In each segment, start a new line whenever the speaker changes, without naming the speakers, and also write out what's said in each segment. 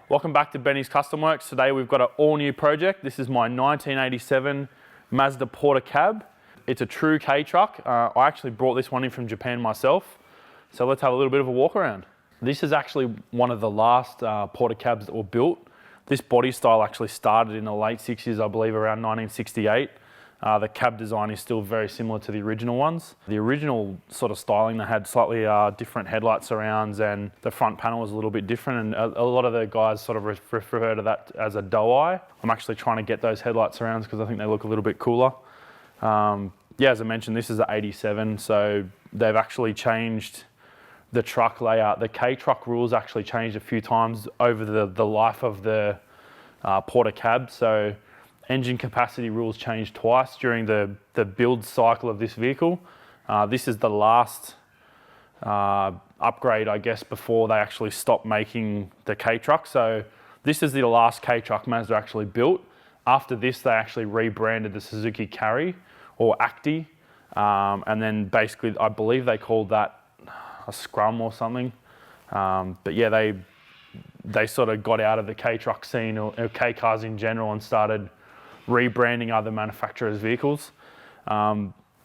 Welcome back to Benny's Custom Works. Today we've got an all new project. This is my 1987 Mazda Porter cab. It's a true Kei truck. I actually brought this one in from Japan myself. So let's have a little bit of a walk around. This is actually one of the last Porter cabs that were built. This body style actually started in the late 60s, I believe around 1968. The cab design is still very similar to the original ones. The original sort of styling, they had slightly different headlight surrounds and the front panel was a little bit different, and a lot of the guys sort of refer to that as a doe eye. I'm actually trying to get those headlight surrounds because I think they look a little bit cooler. Yeah, as I mentioned, this is an 87, so they've actually changed the truck layout. The Kei Truck rules actually changed a few times over the life of the Porter cab. So engine capacity rules changed twice during the build cycle of this vehicle. This is the last upgrade, I guess, before they actually stopped making the Kei Truck. So this is the last Kei Truck Mazda actually built. After this, they actually rebranded the Suzuki Carry or Acti. And then basically, I believe they called that a Scrum or something. But yeah, they sort of got out of the Kei Truck scene or Kei cars in general and started rebranding other manufacturers' vehicles.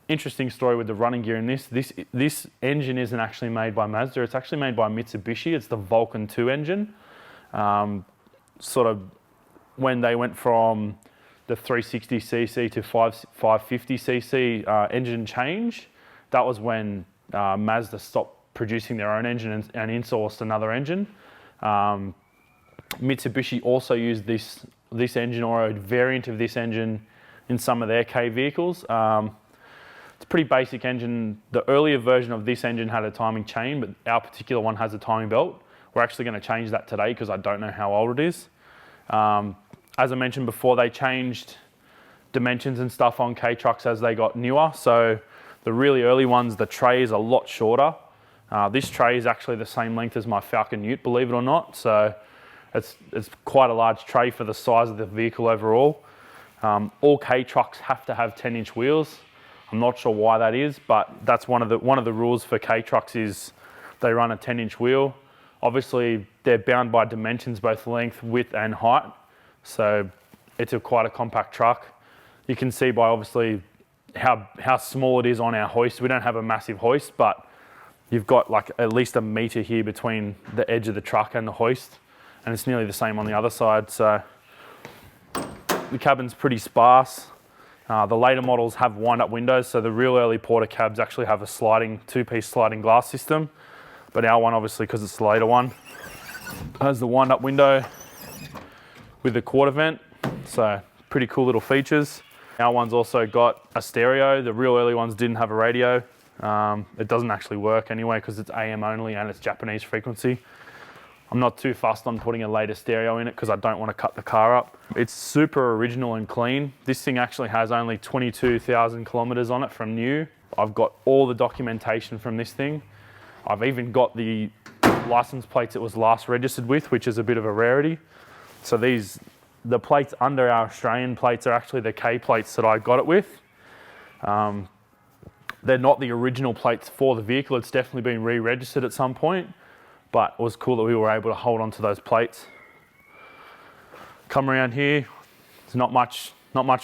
Interesting story with the running gear in this. This engine isn't actually made by Mazda. It's actually made by Mitsubishi. It's the Vulcan 2 engine. Sort of when they went from the 360cc to 550cc engine change, that was when Mazda stopped producing their own engine and insourced another engine. Mitsubishi also used this engine or a variant of this engine in some of their Kei vehicles. It's a pretty basic engine. The earlier version of this engine had a timing chain, but our particular one has a timing belt. We're actually going to change that today because I don't know how old it is. As I mentioned before, they changed dimensions and stuff on Kei trucks as they got newer. So the really early ones, the tray is a lot shorter. This tray is actually the same length as my Falcon Ute, believe it or not. So it's quite a large tray for the size of the vehicle overall. All Kei trucks have to have 10-inch wheels. I'm not sure why that is, but that's one of the rules for Kei trucks is they run a 10-inch wheel. Obviously, they're bound by dimensions, both length, width, and height. So it's quite a compact truck. You can see by obviously how small it is on our hoist. We don't have a massive hoist, but you've got like at least a meter here between the edge of the truck and the hoist, and it's nearly the same on the other side. So the cabin's pretty sparse. The later models have wind-up windows, so the real early Porter cabs actually have a two-piece sliding glass system. But our one, obviously, because it's the later one, has the wind-up window with the quarter vent. So pretty cool little features. Our one's also got a stereo. The real early ones didn't have a radio. It doesn't actually work anyway because it's AM only and it's Japanese frequency. I'm not too fussed on putting a later stereo in it because I don't want to cut the car up. It's super original and clean. This thing actually has only 22,000 kilometers on it from new. I've got all the documentation from this thing. I've even got the license plates it was last registered with, which is a bit of a rarity. So the plates under our Australian plates are actually the Kei plates that I got it with. They're not the original plates for the vehicle. It's definitely been re-registered at some point, but it was cool that we were able to hold on to those plates. Come around here, there's not much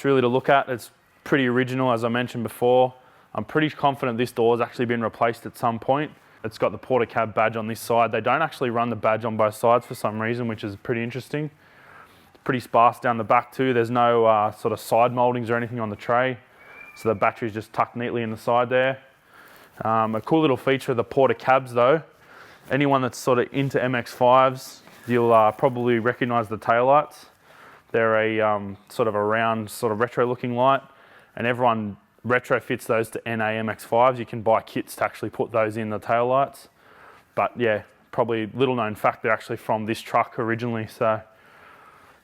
really to look at. It's pretty original, as I mentioned before. I'm pretty confident this door's actually been replaced at some point. It's got the Porter cab badge on this side. They don't actually run the badge on both sides for some reason, which is pretty interesting. It's pretty sparse down the back too. There's no sort of side moldings or anything on the tray. So the battery's just tucked neatly in the side there. A cool little feature of the Porter cabs though, anyone that's sort of into MX-5s, you'll probably recognize the taillights. They're a sort of a round, sort of retro looking light, and everyone retrofits those to NA MX-5s. You can buy kits to actually put those in the taillights. But yeah, probably little known fact, they're actually from this truck originally. So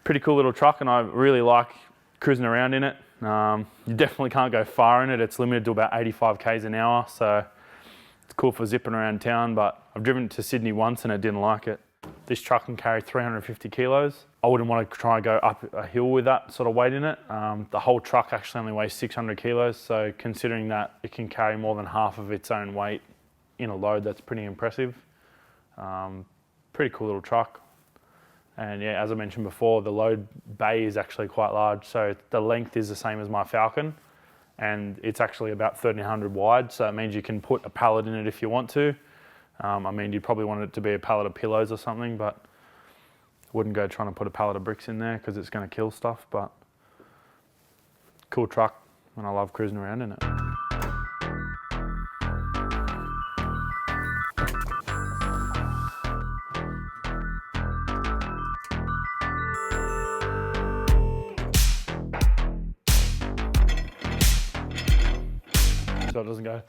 pretty cool little truck, and I really like cruising around in it. You definitely can't go far in it. It's limited to about 85 k's an hour, so it's cool for zipping around town, but I've driven it to Sydney once and I didn't like it. This truck can carry 350 kilos. I wouldn't want to try and go up a hill with that sort of weight in it. The whole truck actually only weighs 600 kilos, so considering that it can carry more than half of its own weight in a load, that's pretty impressive. Pretty cool little truck. And yeah, as I mentioned before, the load bay is actually quite large. So the length is the same as my Falcon, and it's actually about 1,300 wide. So it means you can put a pallet in it if you want to. I mean, you'd probably want it to be a pallet of pillows or something, but wouldn't go trying to put a pallet of bricks in there because it's going to kill stuff. But cool truck, and I love cruising around in it. So it doesn't go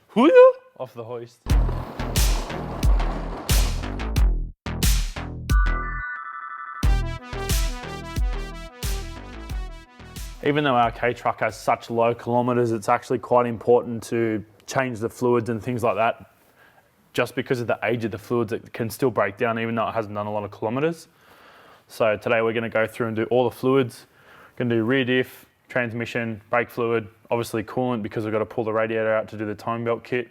off the hoist. Even though our Kei truck has such low kilometres, it's actually quite important to change the fluids and things like that. Just because of the age of the fluids, it can still break down even though it hasn't done a lot of kilometres. So today we're going to go through and do all the fluids. We're going to do rear diff, transmission, brake fluid, obviously coolant because we've got to pull the radiator out to do the timing belt kit.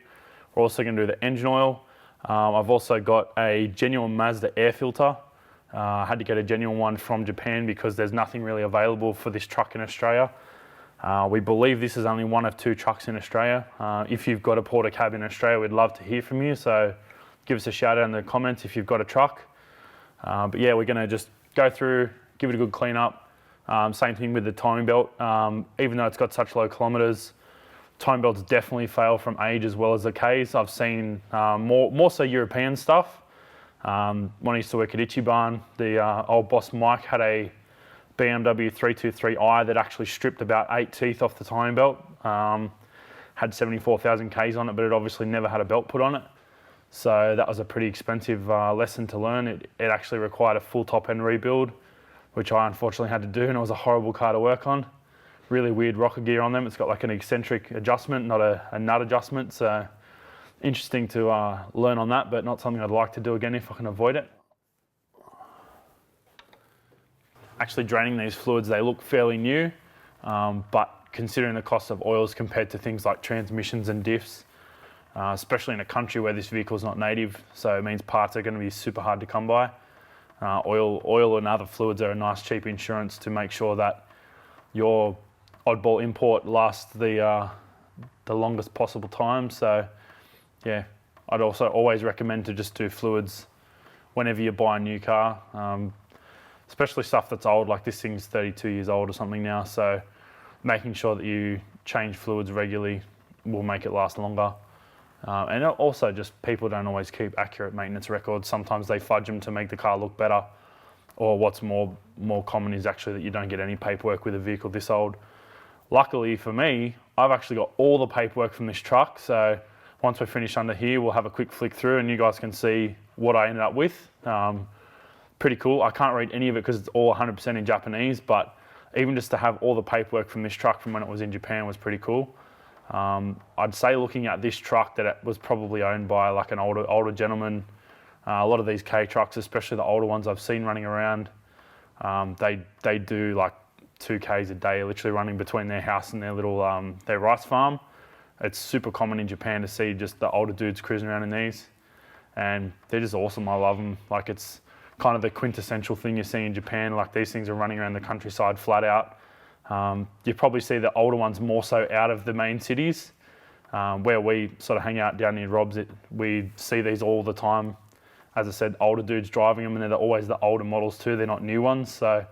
We're also going to do the engine oil. I've also got a genuine Mazda air filter. I had to get a genuine one from Japan because there's nothing really available for this truck in Australia. We believe this is only one of 2 trucks in Australia. If you've got a porter cab in Australia, we'd love to hear from you. So give us a shout out in the comments if you've got a truck. But yeah, we're going to just go through, give it a good clean up. Same thing with the timing belt. Even though it's got such low kilometres, timing belts definitely fail from age as well as the Ks. I've seen more so European stuff. When I used to work at Ichiban, the old boss Mike had a BMW 323i that actually stripped about 8 teeth off the timing belt. Had 74,000 Ks on it, but it obviously never had a belt put on it. So that was a pretty expensive lesson to learn. It actually required a full top end rebuild, which I unfortunately had to do, and it was a horrible car to work on. Really weird rocker gear on them. It's got like an eccentric adjustment, not a nut adjustment. So interesting to learn on that, but not something I'd like to do again if I can avoid it. Actually draining these fluids, they look fairly new, but considering the cost of oils compared to things like transmissions and diffs, especially in a country where this vehicle is not native, so it means parts are going to be super hard to come by. Oil and other fluids are a nice cheap insurance to make sure that your oddball import lasts the longest possible time. So yeah, I'd also always recommend to just do fluids whenever you buy a new car, especially stuff that's old, like this thing's 32 years old or something now. So making sure that you change fluids regularly will make it last longer. And also just people don't always keep accurate maintenance records. Sometimes they fudge them to make the car look better. Or what's more common is actually that you don't get any paperwork with a vehicle this old. Luckily for me, I've actually got all the paperwork from this truck. So once we're finished under here, we'll have a quick flick through and you guys can see what I ended up with. Pretty cool. I can't read any of it because it's all 100% in Japanese, but even just to have all the paperwork from this truck from when it was in Japan was pretty cool. I'd say looking at this truck that it was probably owned by like an older gentleman. A lot of these Kei trucks, especially the older ones I've seen running around, they do like 2 Ks a day, literally running between their house and their little their rice farm. It's super common in Japan to see just the older dudes cruising around in these, and they're just awesome. I love them. Like it's kind of the quintessential thing you see in Japan. Like these things are running around the countryside flat out. You probably see the older ones more so out of the main cities. Where we sort of hang out down near Rob's, we see these all the time. As I said, older dudes driving them, and they're always the older models too. They're not new ones. So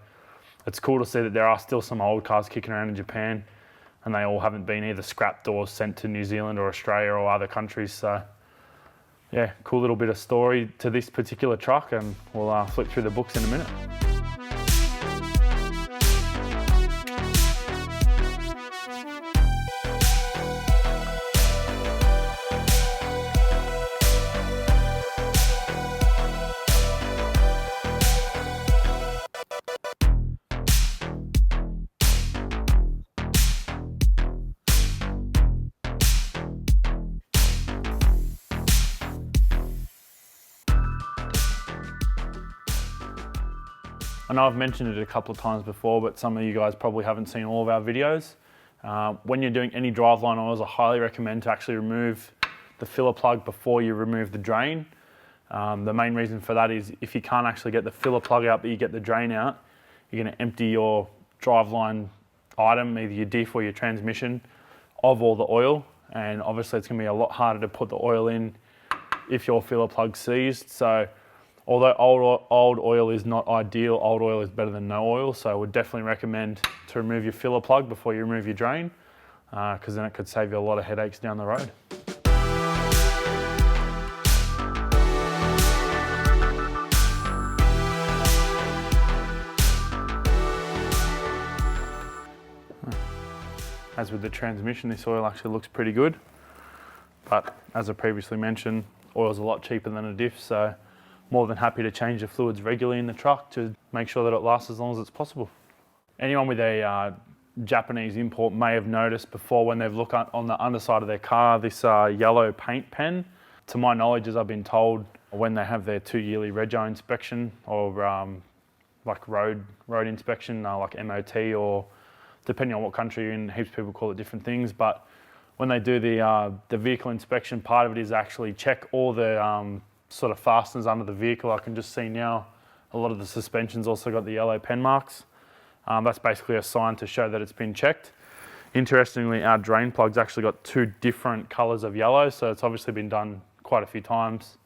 it's cool to see that there are still some old cars kicking around in Japan, and they all haven't been either scrapped or sent to New Zealand or Australia or other countries. So yeah, cool little bit of story to this particular truck, and we'll flip through the books in a minute. I know I've mentioned it a couple of times before, but some of you guys probably haven't seen all of our videos. When you're doing any driveline oils, I highly recommend to actually remove the filler plug before you remove the drain. The main reason for that is if you can't actually get the filler plug out but you get the drain out, you're going to empty your driveline item, either your diff or your transmission, of all the oil, and obviously it's going to be a lot harder to put the oil in if your filler plug's seized. So although old oil is not ideal, old oil is better than no oil, so I would definitely recommend to remove your filler plug before you remove your drain, because then it could save you a lot of headaches down the road. As with the transmission, this oil actually looks pretty good, but as I previously mentioned, oil's a lot cheaper than a diff, so more than happy to change the fluids regularly in the truck to make sure that it lasts as long as it's possible. Anyone with a Japanese import may have noticed before when they've looked on the underside of their car this yellow paint pen. To my knowledge, as I've been told, when they have their 2-yearly rego inspection or like road inspection, like MOT, or depending on what country you're in, heaps of people call it different things, but when they do the vehicle inspection, part of it is actually check all the sort of fasteners under the vehicle. I can just see now a lot of the suspension's also got the yellow pen marks. That's basically a sign to show that it's been checked. Interestingly, our drain plug's actually got 2 different colours of yellow, so it's obviously been done quite a few times.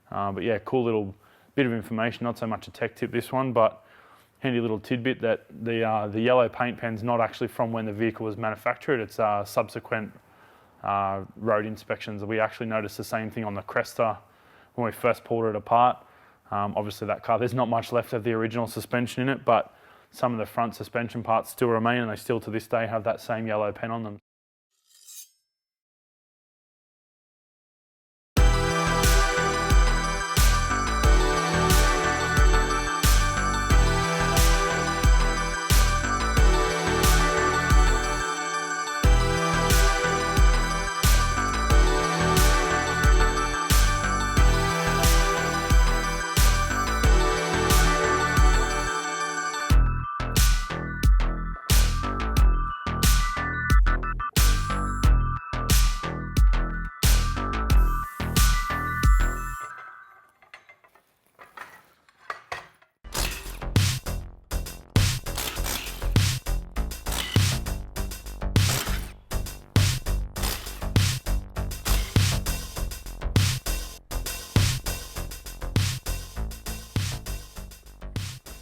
But yeah, cool little bit of information, not so much a tech tip this one, but handy little tidbit that the yellow paint pen's not actually from when the vehicle was manufactured, it's subsequent road inspections. We actually noticed the same thing on the Cresta when we first pulled it apart. Obviously that car, there's not much left of the original suspension in it, but some of the front suspension parts still remain, and they still to this day have that same yellow pen on them.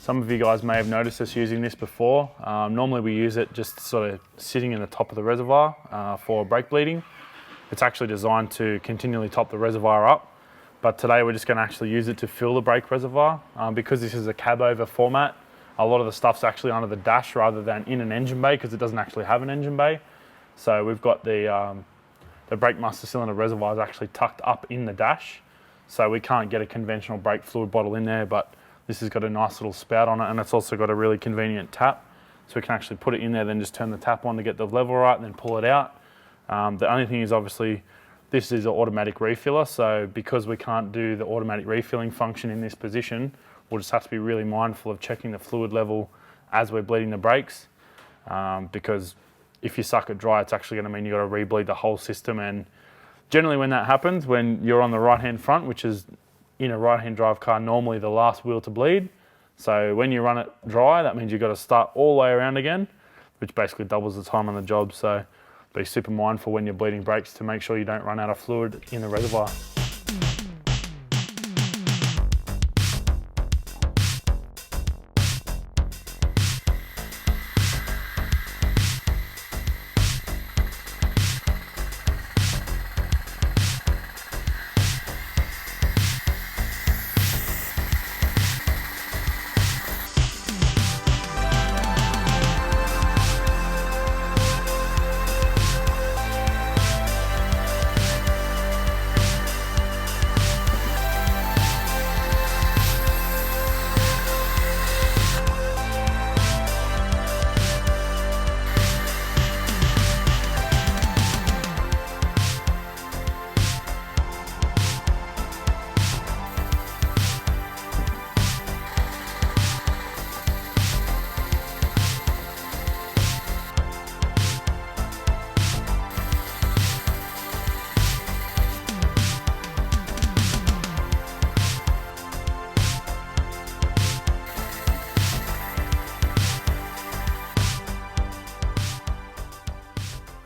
Some of you guys may have noticed us using this before. Normally we use it just sort of sitting in the top of the reservoir for brake bleeding. It's actually designed to continually top the reservoir up, but today we're just going to actually use it to fill the brake reservoir. Because this is a cab over format, a lot of the stuff's actually under the dash rather than in an engine bay, because it doesn't actually have an engine bay. So we've got the brake master cylinder reservoir is actually tucked up in the dash, so we can't get a conventional brake fluid bottle in there, but this has got a nice little spout on it, and it's also got a really convenient tap. So we can actually put it in there, then just turn the tap on to get the level right, and then pull it out. The only thing is obviously this is an automatic refiller, so because we can't do the automatic refilling function in this position, we'll just have to be really mindful of checking the fluid level as we're bleeding the brakes, because if you suck it dry, it's actually going to mean you've got to re-bleed the whole system. And generally when that happens, when you're on the right-hand front, which is in a right-hand drive car normally the last wheel to bleed, so when you run it dry, that means you've got to start all the way around again, which basically doubles the time on the job. So be super mindful when you're bleeding brakes to make sure you don't run out of fluid in the reservoir.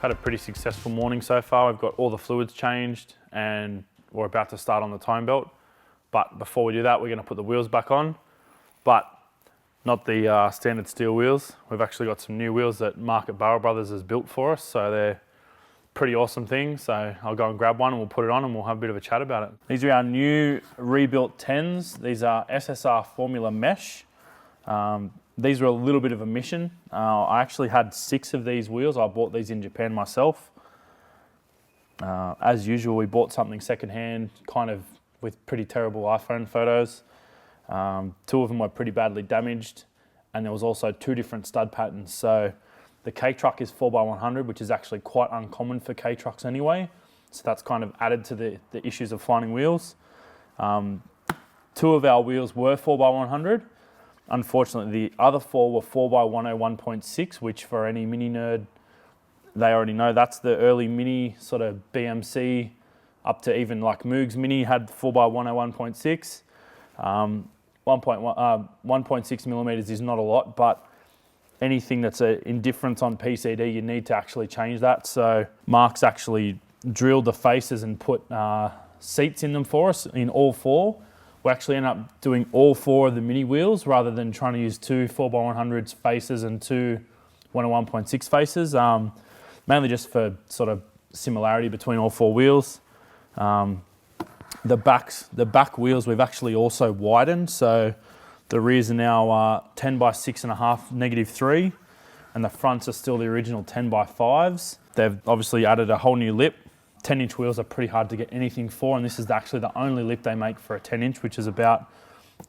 Had a pretty successful morning so far. We've got all the fluids changed and we're about to start on the time belt. But before we do that, we're going to put the wheels back on, but not the standard steel wheels. We've actually got some new wheels that Mark at Barrel Brothers has built for us. So they're pretty awesome things. So I'll go and grab one and we'll put it on and we'll have a bit of a chat about it. These are our new rebuilt 10s. These are SSR Formula Mesh. These were a little bit of a mission. I actually had 6 of these wheels. I bought these in Japan myself. As usual, we bought something secondhand, kind of with pretty terrible iPhone photos. 2 of them were pretty badly damaged, and there was also 2 different stud patterns. So the Kei Truck is 4x100, which is actually quite uncommon for Kei Trucks anyway. So that's kind of added to the issues of finding wheels. 2 of our wheels were 4x100. Unfortunately, the other 4 were 4x101.6, which for any mini nerd, they already know that's the early mini sort of BMC, up to even like Moog's Mini had 4x101.6. 1.6 millimeters is not a lot, but anything that's an indifference on PCD, you need to actually change that. So Mark's actually drilled the faces and put seats in them for us in all 4. We actually end up doing all 4 of the mini wheels rather than trying to use 2 4x100s faces and 2 101.6 faces, mainly just for sort of similarity between all 4 wheels. The back wheels we've actually also widened, so the rears are now 10 by 6.5 -3, and the fronts are still the original 10 by 5s. They've obviously added a whole new lip. 10-inch wheels are pretty hard to get anything for, and this is actually the only lip they make for a 10-inch, which is about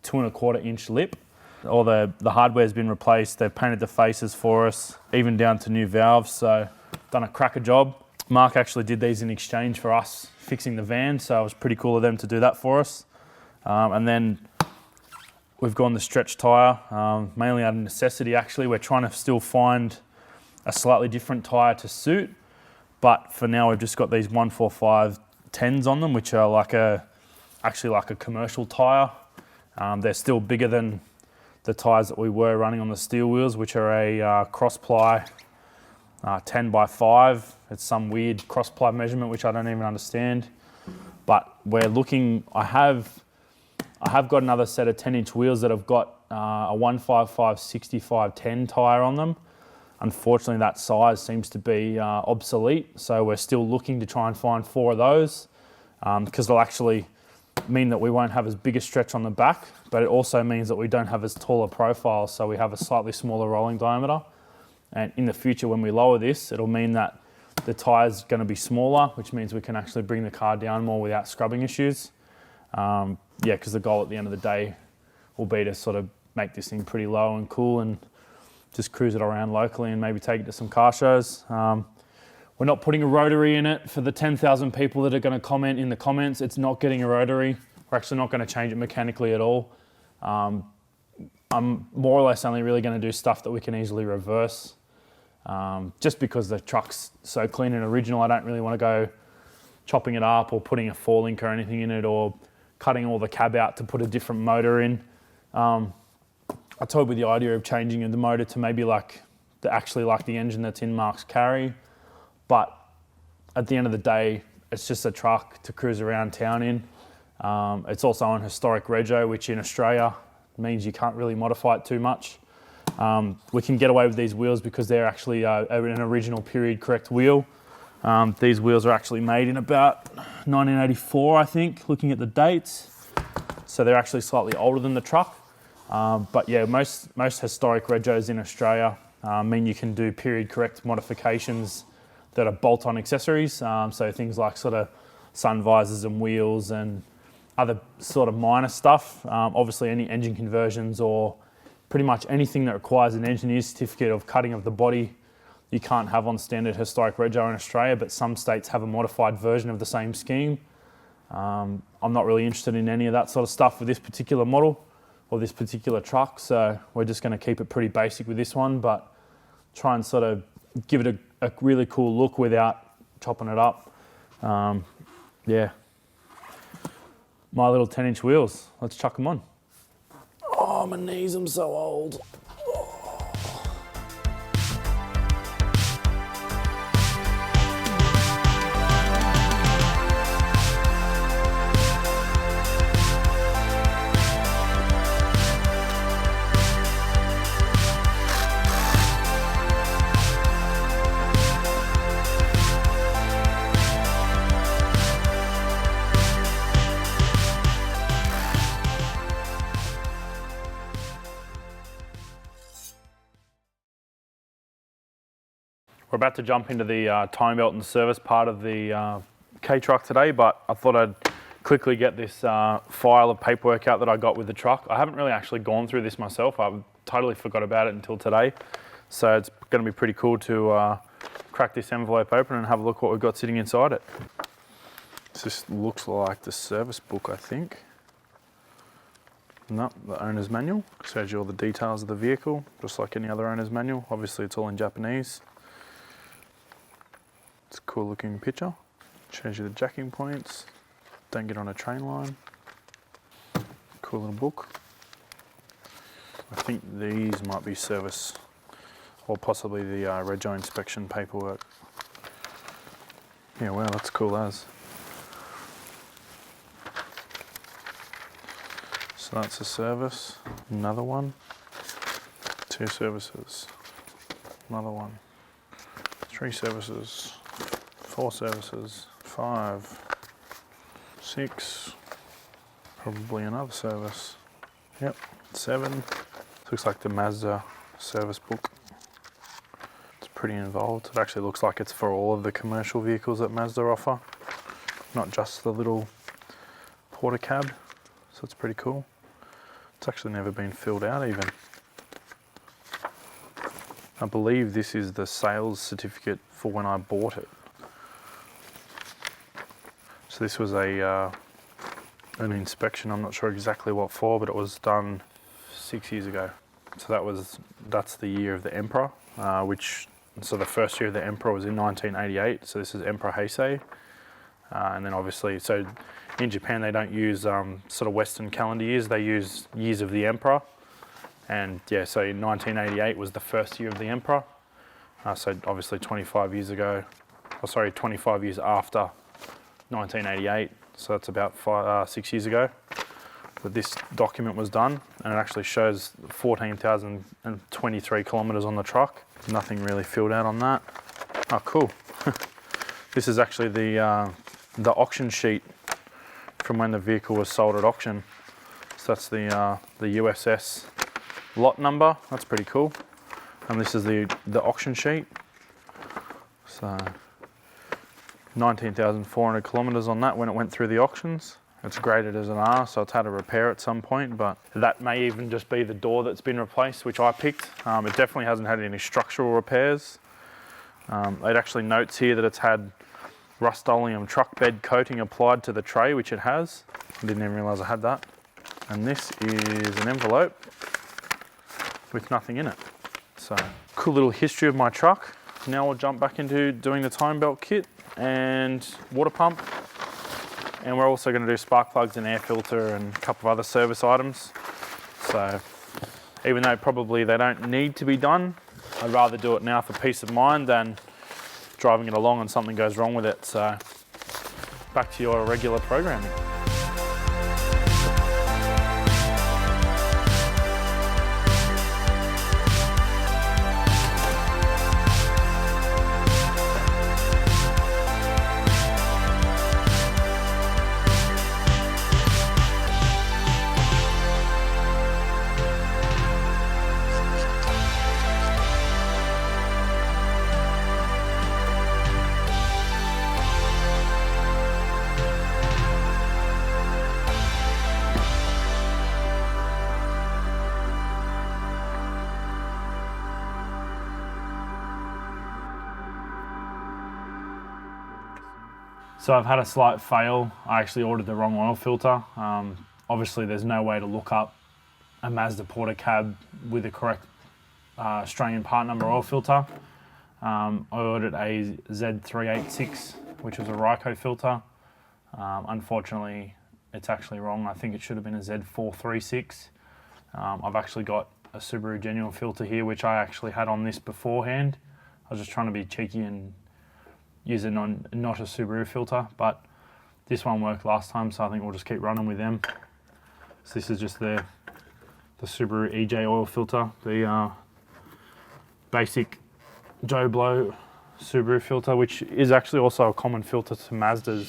2.25-inch lip. All the hardware's been replaced. They've painted the faces for us, even down to new valves, so done a cracker job. Mark actually did these in exchange for us fixing the van, so it was pretty cool of them to do that for us. And then we've gone the stretch tyre, mainly out of necessity actually. We're trying to still find a slightly different tyre to suit, but for now we've just got these 145 10s on them, which are actually like a commercial tyre. They're still bigger than the tyres that we were running on the steel wheels, which are a cross ply 10 by 5. It's some weird cross ply measurement which I don't even understand. But we're looking, I have got another set of 10-inch wheels that have got a 155/65/10 tyre on them. Unfortunately, that size seems to be obsolete, so we're still looking to try and find 4 of those, because they'll actually mean that we won't have as big a stretch on the back, but it also means that we don't have as tall a profile, so we have a slightly smaller rolling diameter. And in the future, when we lower this, it'll mean that the tyre's going to be smaller, which means we can actually bring the car down more without scrubbing issues. Because the goal at the end of the day will be to sort of make this thing pretty low and cool and just cruise it around locally and maybe take it to some car shows. We're not putting a rotary in it. For the 10,000 people that are going to comment in the comments, it's not getting a rotary. We're actually not going to change it mechanically at all. I'm more or less only really going to do stuff that we can easily reverse. Just because the truck's so clean and original, I don't really want to go chopping it up or putting a 4-link or anything in it, or cutting all the cab out to put a different motor in. I toyed with the idea of changing the motor to maybe actually like the engine that's in Mark's Carry, but at the end of the day, it's just a truck to cruise around town in. It's also on historic rego, which in Australia means you can't really modify it too much. We can get away with these wheels because they're actually an original period correct wheel. These wheels are actually made in about 1984, I think, looking at the dates. So they're actually slightly older than the truck. But yeah, most historic regos in Australia mean you can do period correct modifications that are bolt-on accessories. So things like sort of sun visors and wheels and other sort of minor stuff. Obviously any engine conversions or pretty much anything that requires an engineer's certificate of cutting of the body, you can't have on standard historic rego in Australia, but some states have a modified version of the same scheme. I'm not really interested in any of that sort of stuff with this particular model or this particular truck, so we're just going to keep it pretty basic with this one, but try and sort of give it a really cool look without chopping it up. Yeah. My little 10-inch wheels. Let's chuck them on. Oh, my knees, I'm so old. We're about to jump into the time belt and service part of the Kei Truck today, but I thought I'd quickly get this file of paperwork out that I got with the truck. I haven't really actually gone through this myself. I totally forgot about it until today. So it's going to be pretty cool to crack this envelope open and have a look what we've got sitting inside it. This looks like the service book, I think. No, the owner's manual. Shows you all the details of the vehicle, just like any other owner's manual. Obviously it's all in Japanese. It's a cool looking picture. Shows you the jacking points. Don't get on a train line. Cool little book. I think these might be service or possibly the rego inspection paperwork. Yeah, wow, that's cool as. So that's a service, another one, 2 services, another one, 3 services, 4 services, 5, 6, probably another service. Yep, 7. Looks like the Mazda service book. It's pretty involved. It actually looks like it's for all of the commercial vehicles that Mazda offer, not just the little porter cab. So it's pretty cool. It's actually never been filled out even. I believe this is the sales certificate for when I bought it. So this was an inspection. I'm not sure exactly what for, but it was done 6 years ago. So that's the year of the Emperor, so the first year of the Emperor was in 1988. So this is Emperor Heisei. And then obviously, so in Japan they don't use sort of Western calendar years, they use years of the Emperor. And yeah, so in 1988 was the first year of the Emperor. So obviously 25 years after 1988. So that's about 6 years ago that this document was done, and it actually shows 14,023 kilometers on the truck. Nothing really filled out on that. Oh, cool. This is actually the auction sheet from when the vehicle was sold at auction. So that's the USS lot number. That's pretty cool. And this is the auction sheet. So 19,400 kilometers on that when it went through the auctions. It's graded as an R, so it's had a repair at some point, but that may even just be the door that's been replaced, which I picked. It definitely hasn't had any structural repairs. It actually notes here that it's had Rust-Oleum truck bed coating applied to the tray, which it has. I didn't even realize I had that. And this is an envelope with nothing in it. So, cool little history of my truck. Now we'll jump back into doing the time belt kit and water pump. And we're also going to do spark plugs and air filter and a couple of other service items. So even though probably they don't need to be done, I'd rather do it now for peace of mind than driving it along and something goes wrong with it. So back to your regular programming. So I've had a slight fail. I actually ordered the wrong oil filter. Obviously there's no way to look up a Mazda Porter cab with the correct Australian part number oil filter. I ordered a Z386, which was a Ryco filter. Unfortunately, it's actually wrong. I think it should have been a Z436. I've actually got a Subaru Genuine filter here, which I actually had on this beforehand. I was just trying to be cheeky and use not a Subaru filter, but this one worked last time, so I think we'll just keep running with them. So this is just the Subaru EJ oil filter, the basic Joe Blow Subaru filter, which is actually also a common filter to Mazdas.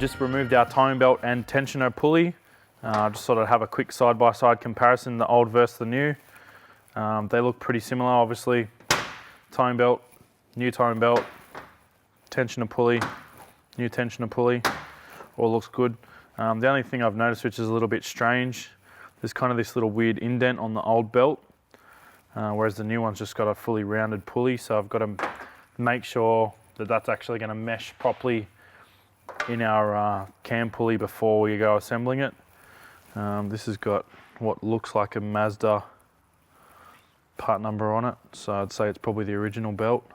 just removed our timing belt and tensioner pulley. Just sort of have a quick side-by-side comparison, the old versus the new. They look pretty similar, obviously. Timing belt, new timing belt, tensioner pulley, new tensioner pulley, all looks good. The only thing I've noticed which is a little bit strange, there's kind of this little weird indent on the old belt, whereas the new one's just got a fully rounded pulley, so I've got to make sure that that's actually going to mesh properly in our cam pulley before we go assembling it. This has got what looks like a Mazda part number on it, so I'd say it's probably the original belt,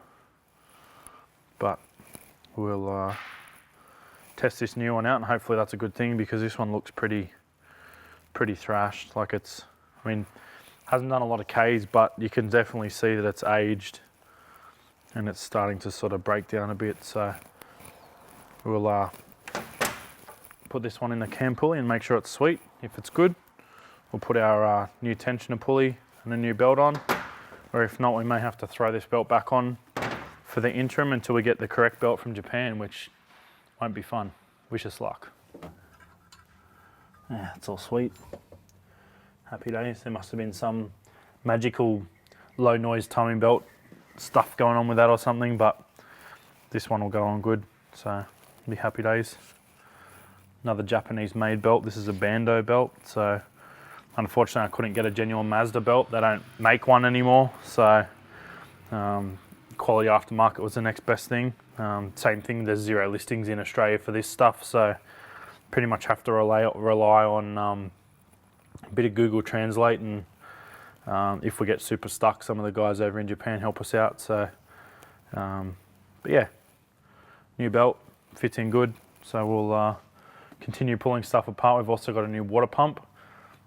but we'll test this new one out and hopefully that's a good thing, because this one looks pretty thrashed. Like it's, I mean, hasn't done a lot of Ks, but you can definitely see that it's aged and it's starting to sort of break down a bit. So we'll put this one in the cam pulley and make sure it's sweet. If it's good, we'll put our new tensioner pulley and a new belt on, or if not, we may have to throw this belt back on for the interim until we get the correct belt from Japan, which won't be fun. Wish us luck. Yeah, it's all sweet. Happy days. There must have been some magical low noise timing belt stuff going on with that or something, but this one will go on good, so be happy days. Another Japanese made belt. This is a Bando belt, so unfortunately I couldn't get a genuine Mazda belt. They don't make one anymore, so quality aftermarket was the next best thing. Same thing, there's 0 listings in Australia for this stuff, so pretty much have to rely on a bit of Google Translate, and if we get super stuck, some of the guys over in Japan help us out. So, but yeah, new belt, fits in good, so we'll continue pulling stuff apart. We've also got a new water pump,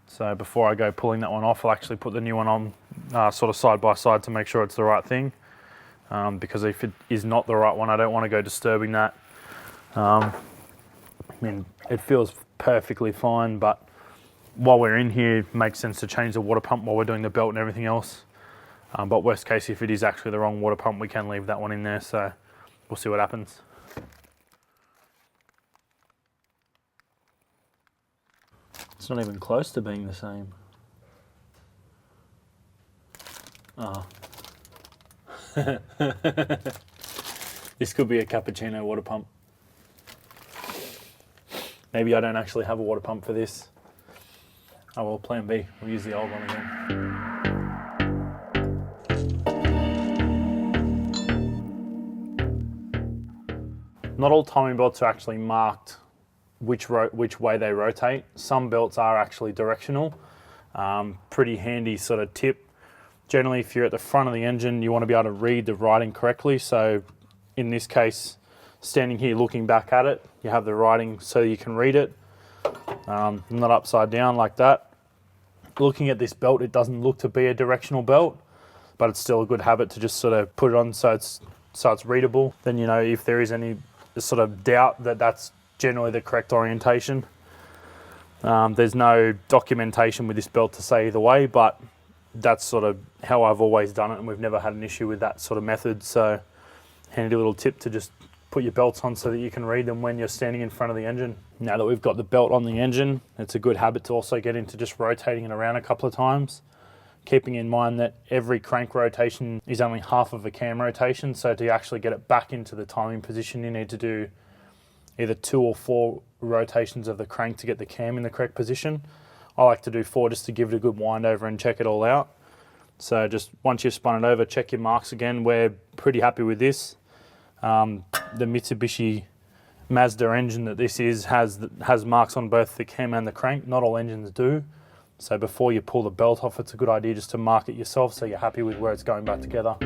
so before I go pulling that one off, I'll actually put the new one on sort of side by side to make sure it's the right thing, because if it is not the right one, I don't want to go disturbing that. I mean, it feels perfectly fine, but while we're in here, it makes sense to change the water pump while we're doing the belt and everything else. But worst case, if it is actually the wrong water pump, we can leave that one in there, so we'll see what happens. It's not even close to being the same. Oh. This could be a cappuccino water pump. Maybe I don't actually have a water pump for this. Oh well, plan B. We'll use the old one again. Not all timing belts are actually marked which way they rotate. Some belts are actually directional. Pretty handy sort of tip. Generally, if you're at the front of the engine, you want to be able to read the writing correctly. So in this case, standing here looking back at it, you have the writing so you can read it, not upside down like that. Looking at this belt, it doesn't look to be a directional belt, but it's still a good habit to just sort of put it on so it's readable. Then, you know, if there is any sort of doubt that that's generally the correct orientation. There's no documentation with this belt to say either way, but that's sort of how I've always done it, and we've never had an issue with that sort of method. So handy little tip to just put your belts on so that you can read them when you're standing in front of the engine. Now that we've got the belt on the engine, it's a good habit to also get into just rotating it around a couple of times, keeping in mind that every crank rotation is only half of a cam rotation. So to actually get it back into the timing position, you need to do either 2 or 4 rotations of the crank to get the cam in the correct position. I like to do 4 just to give it a good wind over and check it all out. So just once you've spun it over, check your marks again. We're pretty happy with this. The Mitsubishi Mazda engine that this is has marks on both the cam and the crank. Not all engines do. So before you pull the belt off, it's a good idea just to mark it yourself so you're happy with where it's going back together.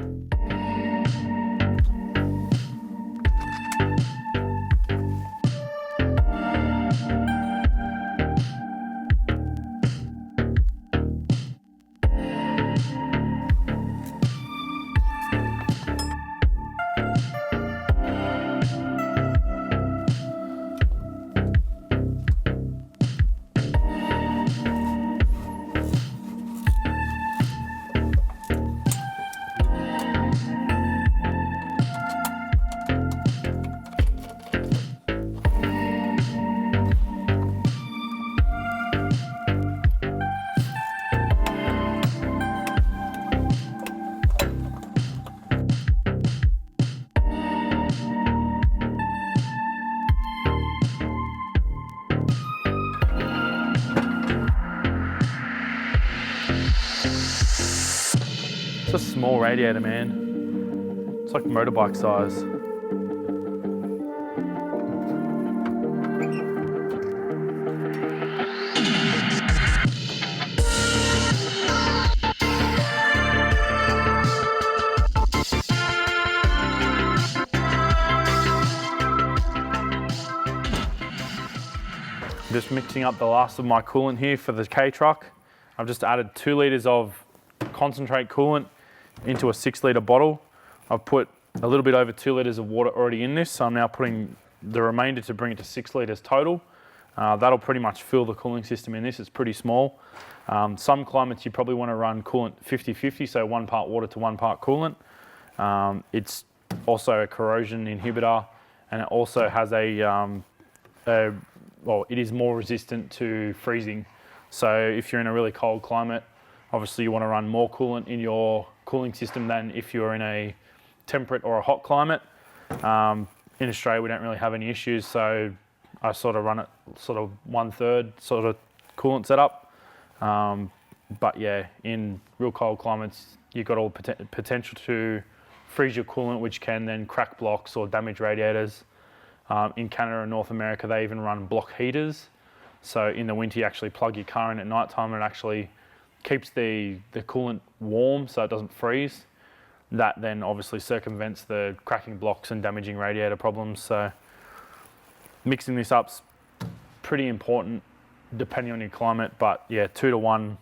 It's a small radiator, man. It's like motorbike size. Just mixing up the last of my coolant here for the Kei Truck. I've just added 2 litres of concentrate coolant into a 6 litre bottle. I've put a little bit over 2 litres of water already in this, so I'm now putting the remainder to bring it to 6 litres total. That'll pretty much fill the cooling system in this. It's pretty small. Some climates you probably want to run coolant 50-50, so 1 part water to 1 part coolant. It's also a corrosion inhibitor, and it also has well, it is more resistant to freezing. So if you're in a really cold climate, obviously you want to run more coolant in your cooling system than if you're in a temperate or a hot climate. In Australia, we don't really have any issues, so I sort of run it sort of 1/3 sort of coolant setup. But yeah, in real cold climates, you've got all potential to freeze your coolant, which can then crack blocks or damage radiators. In Canada and North America, they even run block heaters. So in the winter, you actually plug your car in at night time and it actually keeps the coolant warm so it doesn't freeze. That then obviously circumvents the cracking blocks and damaging radiator problems. So mixing this up's pretty important depending on your climate, but yeah, 2 to 1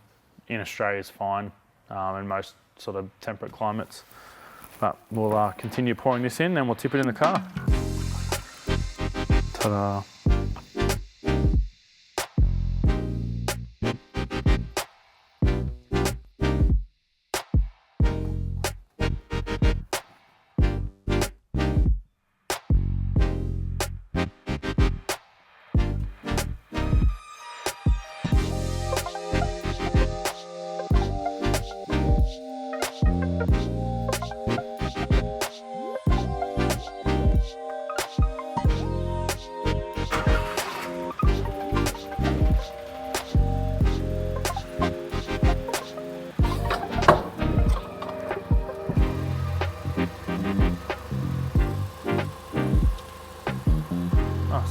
in Australia is fine, in most sort of temperate climates. But we'll continue pouring this in and we'll tip it in the car. Ta-da.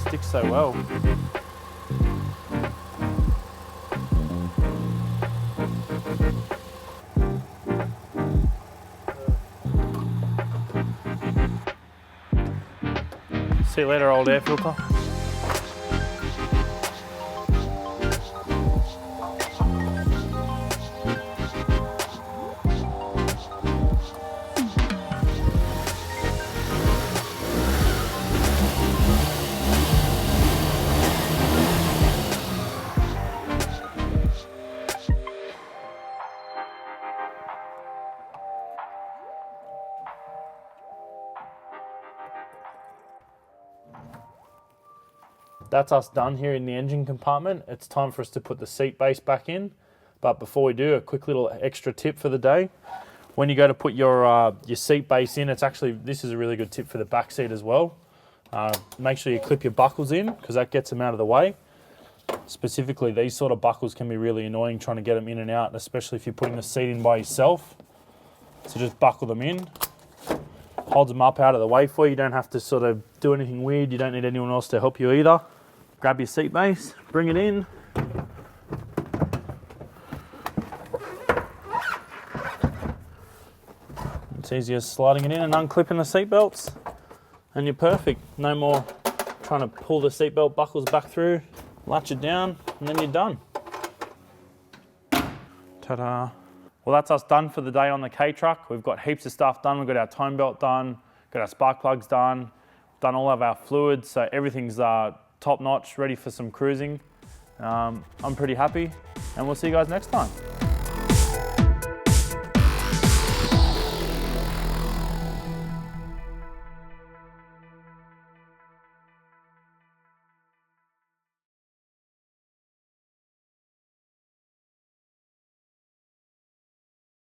Sticks so well. See you later, old air filter. That's us done here in the engine compartment. It's time for us to put the seat base back in. But before we do, a quick little extra tip for the day. When you go to put your seat base in, this is a really good tip for the back seat as well. Make sure you clip your buckles in because that gets them out of the way. Specifically, these sort of buckles can be really annoying trying to get them in and out, especially if you're putting the seat in by yourself. So just buckle them in. Holds them up out of the way for you. You don't have to sort of do anything weird. You don't need anyone else to help you either. Grab your seat base, bring it in. It's easy as sliding it in and unclipping the seat belts, and you're perfect. No more trying to pull the seat belt buckles back through, latch it down, and then you're done. Ta-da. Well, that's us done for the day on the Kei Truck. We've got heaps of stuff done. We've got our tone belt done, got our spark plugs done, done all of our fluids, so everything's top notch, ready for some cruising. I'm pretty happy, and we'll see you guys next time.